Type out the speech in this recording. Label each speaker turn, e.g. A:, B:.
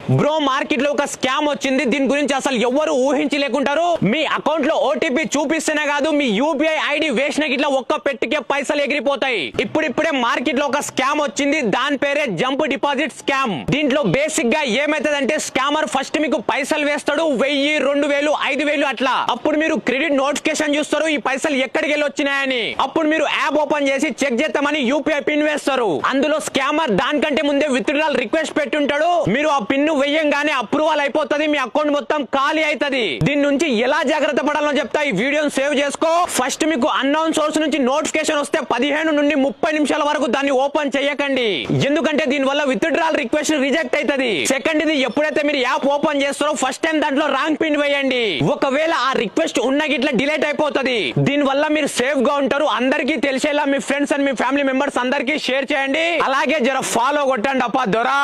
A: Bro market లో ఒక scam వచ్చింది. దీని గురించి అసలు ఎవరు ఊహించలేకుంటారు. మీ అకౌంట్ లో ఓటీపీ చూపిస్తేనే కాదు, మీ యూపీఐ ఐడి వేసిన గిట్లా ఒక్క పెట్టికే పైసలు ఎగిరిపోతాయి. ఇప్పుడిప్పుడే మార్కెట్ లో ఒక స్కామ్ వచ్చింది. దాని పేరే జంప్ డిపాజిట్ స్కామ్. దీంట్లో బేసిక్ గా ఏమైతుందంటే, స్కామర్ ఫస్ట్ మీకు పైసలు వేస్తాడు. 1000, 2000, 5000 అట్లా. అప్పుడు మీరు క్రెడిట్ నోటిఫికేషన్ చూస్తారు, ఈ పైసలు ఎక్కడికి వెళ్ళి వచ్చినాయని. అప్పుడు మీరు యాప్ ఓపెన్ చేసి చెక్ చేద్దామని యూపీఐ పిన్ వేస్తారు. అందులో స్కామర్ దానికంటే ముందే విత్డ్రాల్ రిక్వెస్ట్ పెట్టుంటాడు. మీరు ఆ పిన్ వెయ్యంగానే అప్రూవల్ అయిపోతుంది, మీ అకౌంట్ మొత్తం ఖాళీ అవుతుంది. దీని నుంచి ఎలా జాగ్రత్త పడాలో చెప్తా. ఈ వీడియోని సేవ్ చేసుకో. ఫస్ట్ మీకు అన్నౌన్ సోర్స్ నుంచి నోటిఫికేషన్ వస్తే 15 నుండి 30 నిమిషాల వరకు దాన్ని ఓపెన్ చేయకండి. ఎందుకంటే దీని వల్ల విత్డ్రాల్ రిక్వెస్ట్ రిజెక్ట్ అవుతుంది. సెకండ్, ఇది ఎప్పుడైతే మీరు యాప్ ఓపెన్ చేస్తారో ఫస్ట్ టైం దాంట్లో రాంగ్ పిన్ వేయండి. ఒకవేళ ఆ రిక్వెస్ట్ ఉన్న గిట్లా డిలీట్ అయిపోతుంది. దీని వల్ల మీరు సేఫ్ గా ఉంటారు. అందరికీ తెలిసేలా మీ ఫ్రెండ్స్ అండ్ మీ ఫ్యామిలీ మెంబర్స్ అందరికీ షేర్ చేయండి. అలాగే జర ఫాలో కొట్టండి అప్ప దొరా.